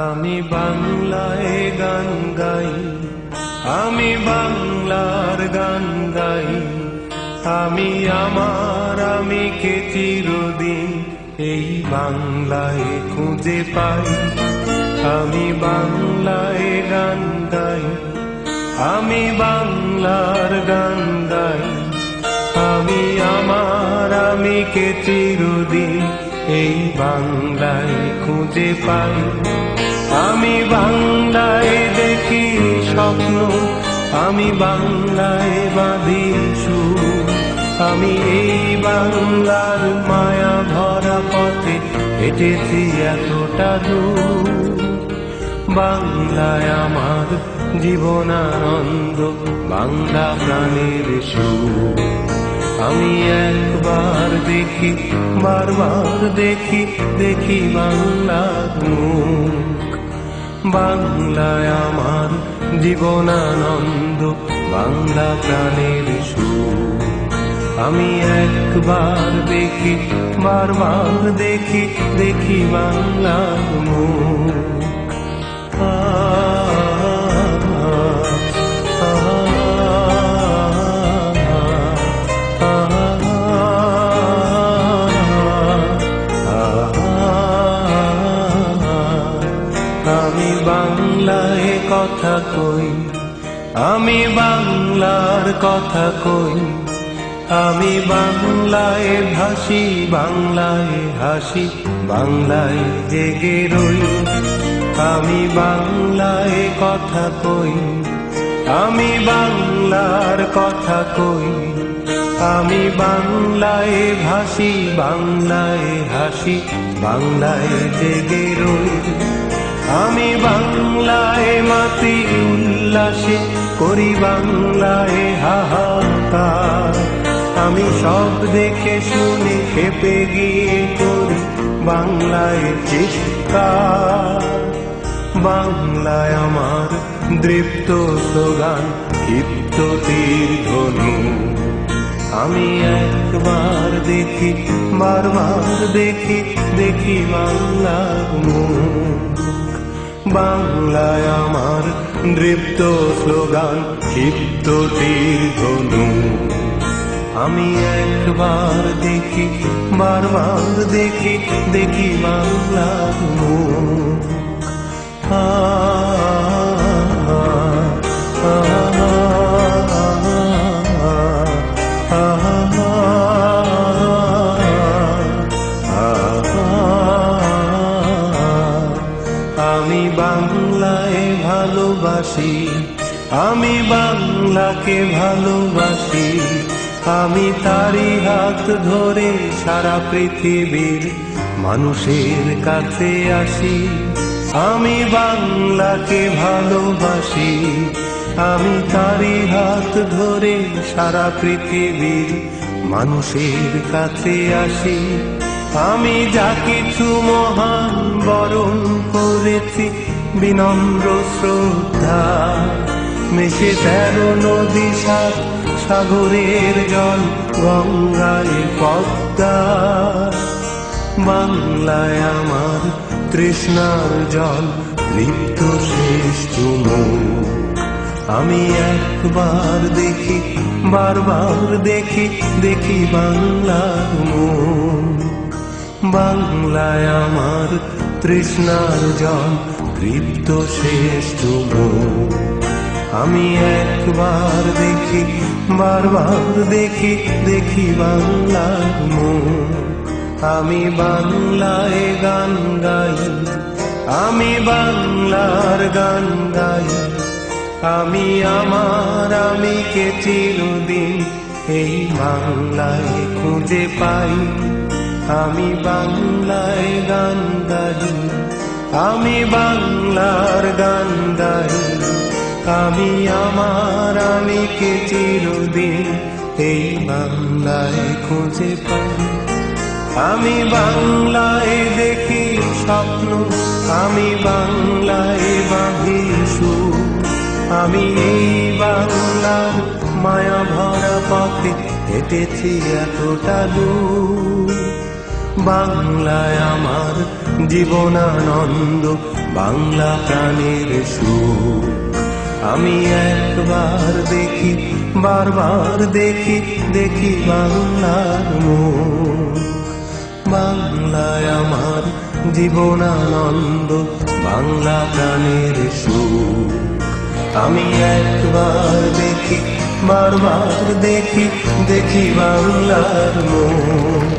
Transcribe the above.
আমি বাংলায় গান গাই, আমি বাংলার গান গাই। আমি আমার আমিকে চিরদিন এই বাংলায় খুঁজে পাই। আমি বাংলায় গান গাই, আমি বাংলার গান গাই। আমি আমার আমিকে চিরদিন এই বাংলায় খুঁজে পাই। আমি বাংলায় দেখি স্বপ্ন, আমি বাংলায় বাঁধি সুর। আমি এই বাংলার মায়া ভরা পথে হেঁটেছি এতটা দূর। বাংলায় আমার জীবনানন্দ, বাংলা প্রাণের সুর। আমি একবার দেখি, বারবার দেখি, দেখি বাংলার মুখ। বাংলায় আমার জীবনানন্দ, বাংলা প্রাণের সুর। আমি একবার দেখি, বারবার দেখি, দেখি বাংলার মুখ। আমি বাংলায় কথা কই, আমি বাংলার কথা কই। আমি বাংলায় ভাসি, বাংলায় হাসি, বাংলায় জেগে রই। আমি বাংলায় কথা কই, আমি বাংলার কথা কই। আমি বাংলায় ভাসি, বাংলায় হাসি, বাংলায় জেগে রই। আমি বাংলায় মাতি উল্লাসে করি, বাংলায় হাহাকার। আমি সব দেখে শুনে খেপে গিয়ে করি বাংলায় চিৎকার। বাংলায় আমার দৃপ্ত স্লোগান, ক্ষিপ্ত তীর ধনু। আমি একবার দেখি, বারবার দেখি, দেখি বাংলার মুখ। বাংলায় আমার দৃপ্ত স্লোগান, ক্ষিপ্ত তীর ধনু। আমি একবার দেখি, বারবার দেখি, দেখি বাংলার মুখ। আমি বাংলায় ভালোবাসি, আমি বাংলাকে ভালোবাসি। আমি তারি হাত ধরে সারা পৃথিবীর মানুষের কাছে আসি। আমি বাংলাকে ভালোবাসি, আমি তারি হাত ধরে সারা পৃথিবীর মানুষের কাছে আসি। আমি যা কিছু মহান বরণ করেছি বিনম্র শ্রদ্ধা, মেশে 13 নদী 7 সাগরের জল, গঙ্গায় পদ্মা। বাংলায় আমার তৃষ্ণার জল, লিপ্ত শেষ চুমুক। আমি একবার দেখি, বারবার দেখি, দেখি বাংলার মুখ। বাংলায় আমার তৃষ্ণার জল, তৃপ্ত শেষ চুমুক। আমি একবার দেখি, বারবার দেখি, দেখি বাংলার মুখ। আমি বাংলায় গান গাই, আমি বাংলার গান গাই। আমি আমার আমিকে চিরদিন এই বাংলায় খুঁজে পাই। আমি বাংলায় গান গাই, আমি বাংলার গান গাই। আমি আমার আমিকে চিরদিন এই বাংলায় খুঁজে পাই। আমি বাংলায় দেখি স্বপ্ন, আমি বাংলায় বাঁধি সুর। আমি এই বাংলার মায়া ভরা পথে হেঁটেছি এতটা দূর। বাংলায় আমার জীবনানন্দ বাংলা প্রাণের সুখ। আমি একবার দেখি, বারবার দেখি, দেখি বাংলার মুখ। বাংলায় আমার জীবনানন্দ বাংলা প্রাণের সুখ। আমি একবার দেখি, বারবার দেখি, দেখি বাংলার মুখ।